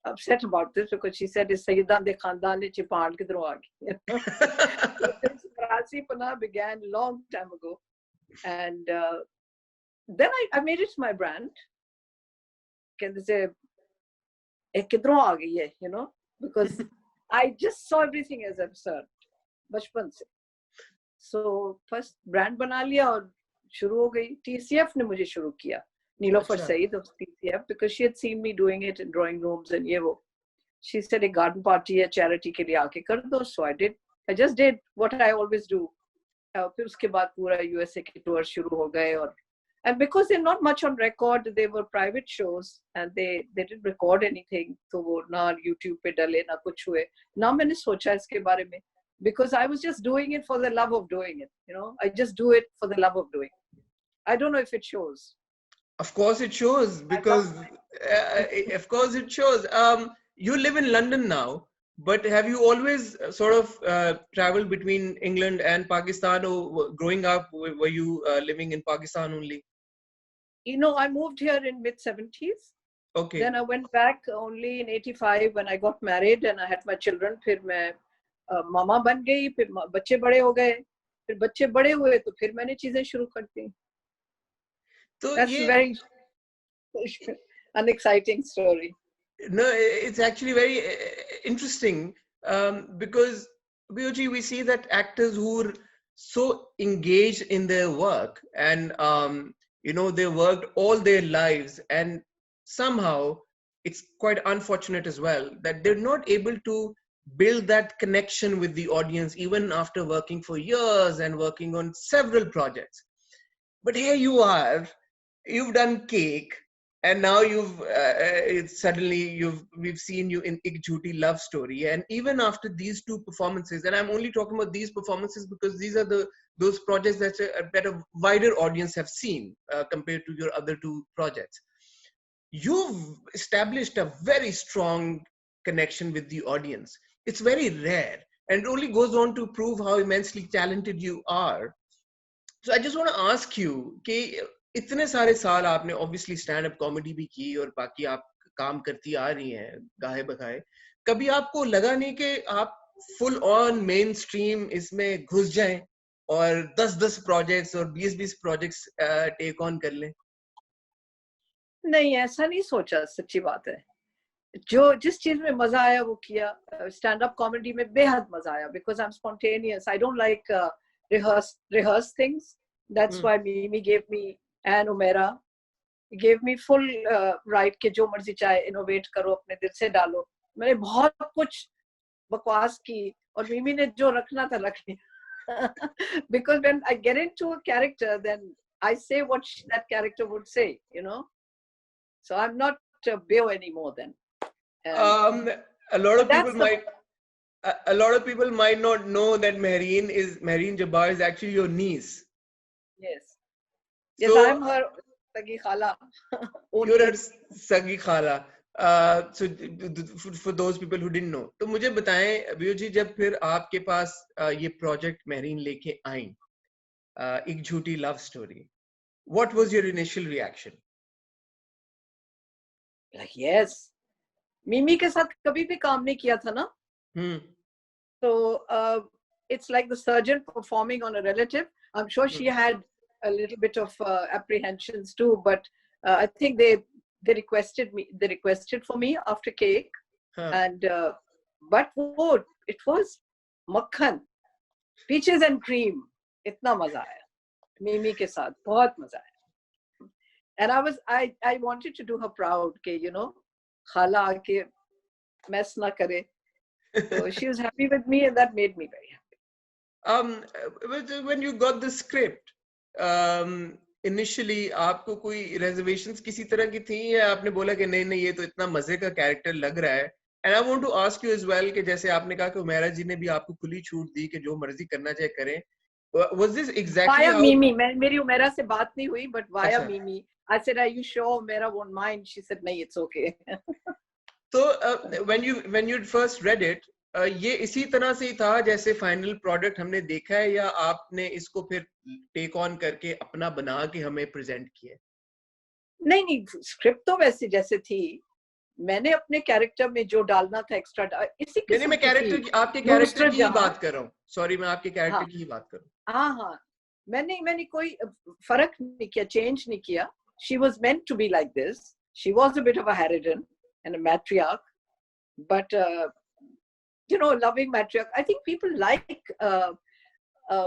upset about this because she said is Sayyidan de Khandan ne chipand kidron aa gayi. This Farsi Pana began long time ago, and then I made it my brand. Kehte se kidron aa gayi hai, you know, because I just saw everything as absurd बचपन से. So first brand बना लिया और शुरू हो गई. TCF ने मुझे शुरू किया, Neelofer Saeed of TCF, because she had seen me doing it in drawing rooms and ये वो. She said a garden party है charity के लिए आके कर दो. So I did. I just did what I always do. फिर उसके बाद पूरा USA के tour शुरू हो गए और and because they're not much on record, they were private shows and they didn't record anything. तो वो ना YouTube पे डले ना कुछ हुए. ना मैंने सोचा इसके बारे में. Because I was just doing it for the love of doing it, you know. I just do it for the love of doing it. I don't know if it shows. Of course it shows, because of course it shows. You live in London now, but have you always sort of traveled between England and Pakistan, or growing up were you living in Pakistan only? You know, I moved here in mid-70s. Okay. Then I went back only in 85 when I got married and I had my children. फिर मैं मामा बन गई, फिर बच्चे बड़े हो गए, फिर बच्चे बड़े हुए तो फिर मैंने चीजें शुरू कर दी. So that's a very unexciting story. No, it's actually very interesting, because we see that actors who are so engaged in their work and you know, they worked all their lives, and somehow it's quite unfortunate as well that they're not able to build that connection with the audience even after working for years and working on several projects. But here you are, you've done Cake, and now we've seen you in Ek Jhooti Love Story, and even after these two performances, and I'm only talking about these performances because these are those projects that a wider audience have seen compared to your other two projects. You've established a very strong connection with the audience. It's very rare, and it only goes on to prove how immensely talented you are. So I just want to ask you कि इतने सारे साल आपने obviously stand-up comedy भी की और बाकी आप काम करती आ रही हैं गाहे बगाहे, कभी आपको लगा नहीं कि आप full on mainstream इसमें घुस जाएं और 10-10 projects और 20-20 projects take on कर लें? नहीं, ऐसा नहीं सोचा, सच्ची बात है. जो जिस चीज में मजा आया वो किया. स्टैंड अप कॉमेडी में बेहद मजा आया because I'm spontaneous. I don't like rehearse things. That's why Mimi gave me, and Umaira gave me full right के जो मर्जी चाहे innovate करो, अपने दिल से डालो. मैंने बहुत कुछ बकवास की और मिमी ने जो रखना था रख लिया. Because when I get into a character, then I say what that character would say, you know. So I'm not Bill anymore then. A lot of people might not know that Mehreen Jabbar is actually your niece. Yes. So, yes, I'm her Sagi Khala. You're her Sagi Khala. So for those people who didn't know, तो मुझे बताएं अभियो जी, जब फिर आपके पास ये project Mehreen लेके आई, एक झूठी love story, what was your initial reaction? Like, yes. मिमी के साथ कभी भी काम नहीं किया था ना. So it's like the surgeon performing on a relative. I'm sure she had a little bit of apprehensions too, but I think they requested for me after Cake, and but it was makhan, peaches and cream. इतना मजा आया मिमी के साथ, बहुत मजा आया. And I wanted to do her proud, के you know, खाला आके mess ना करे. So she was happy with me, and that made me very happy. When you got the script, initially आपको कोई reservations किसी तरह की थी, या आपने बोला कि नहीं ये तो इतना मजे का character लग रहा है? And I want to ask you as well कि जैसे आपने कहा कि उमेरा जी ने भी आपको खुली छूट दी कि जो मर्जी करना चाहे करें. Was this exactly via Mimi? मेरी उमेरा से बात नहीं हुई, but via Mimi. I said, "Are you sure Umaira won't mind?" She said, "No, it's okay." So when you first read it, ये इसी तरह से ही था जैसे फाइनल प्रोडक्ट हमने देखा है, या आपने इसको फिर टेक ऑन करके अपना बना के हमें प्रेजेंट किया? नहीं, स्क्रिप्ट तो वैसे जैसे थी, मैंने अपने कैरेक्टर में जो डालना था एक्स्ट्रा इसी नहीं, मैं कैरेक्टर आपके कैरेक्टर की ही बात कर रहा हूँ. सॉरी, मैं आपके कैरेक्टर की ही बात कर रहा हूँ. हाँ, मैंने कोई फर्क नहीं किया, चेंज नहीं किया. She was meant to be like this. She was a bit of a harridan and a matriarch, but loving matriarch. I think people like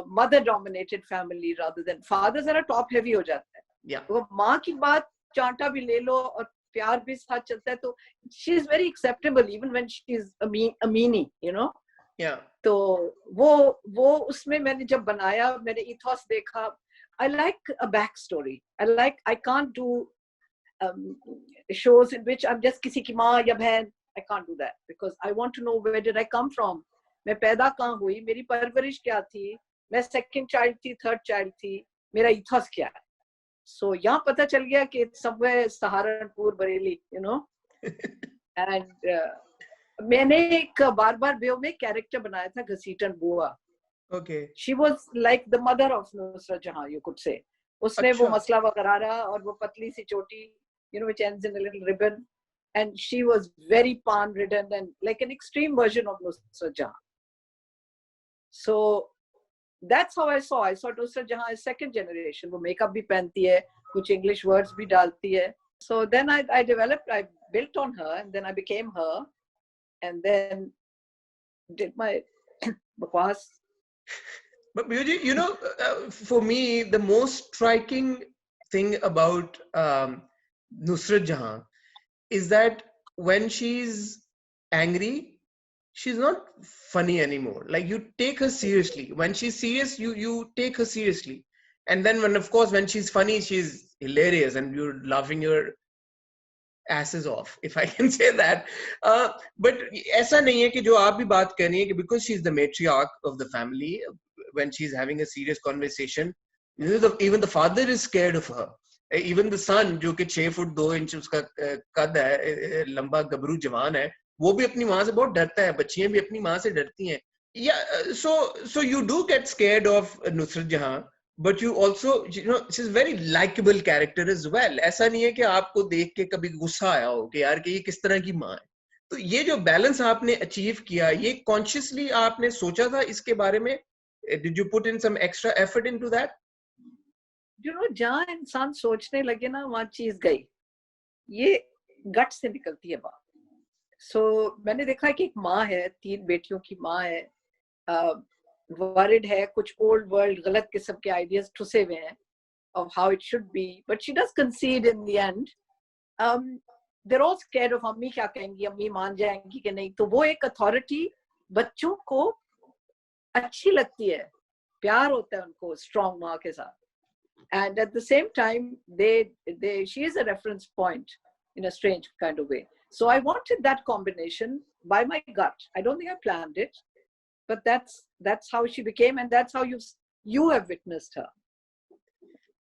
mother-dominated family rather than father. जरा top heavy हो जाता है. Yeah. वो माँ की बात चांटा भी ले लो और प्यार भी साथ चलता है, तो she is very acceptable even when she is a meanie, Yeah. तो वो उसमें मैंने जब बनाया, मैंने ethos देखा. I like a backstory. I can't do shows in which I'm just किसी की माँ या बहन. I can't do that because I want to know where did I come from. मैं पैदा कहाँ हुई, मेरी परवरिश क्या थी, मैं second child थी, third child थी, मेरा ethos क्या है. So यहाँ पता चल गया कि somewhere सहारनपुर, बरेली, and मैंने एक बार बेव में कैरेक्टर बनाया था घसीटन बुआ. Okay. She was like the mother of Nusrat Jahan, you could say. उसने वो मसला वगरारा और वो पतली सी चोटी, which ends in a little ribbon, and she was very pan ridden and like an extreme version of Nusrat Jahan. So that's how I saw Nusrat Jahan as second generation. वो makeup भी पहनती है, कुछ English words भी डालती है. So then I built on her, and then I became her, and then did my bakwas. But Biju, for me, the most striking thing about Nusrat Jahan is that when she's angry, she's not funny anymore. Like, you take her seriously. When she's serious, you take her seriously. And then when she's funny, she's hilarious and you're laughing your asses off, if I can say that. But ऐसा नहीं है कि जो आप भी बात कर रही हैं कि because she's the matriarch of the family, when she's having a serious conversation, even the father is scared of her. Even the son, जो कि 6 फुट 2 इंच उसका कद है, लंबा गबरू जवान है, वो भी अपनी माँ से बहुत डरता है. बच्चियां भी अपनी माँ से डरती हैं. Yeah, so you do get scared of Nusrat Jahan, but you also, she's a very likable character as well. ऐसा नहीं है कि आपको देख के कभी गुस्सा आया हो कि यार कि ये किस तरह की माँ है. तो ये जो बैलेंस आपने अचीव किया, ये कॉन्शियसली आपने सोचा था इसके बारे में? Did you put in some extra effort into that? जहाँ इंसान सोचने लगे ना, वहाँ चीज गई. ये गट से निकलती है बात. So मैंने देखा कि एक माँ है, 3 बेटियों की माँ है, worried है, कुछ old world गलत किस्म के ideas ठुसे हुए हैं of how it should be, but she does concede in the end. They're all scared of अम्मी क्या कहेंगी, अम्मी मान जाएंगी कि नहीं. तो वो एक authority बच्चों को अच्छी लगती है, प्यार होता है उनको strong माँ के साथ. And at the same time, she is a reference point in a strange kind of way. So I wanted that combination by my gut. I don't think I planned it, but that's how she became, and that's how you have witnessed her.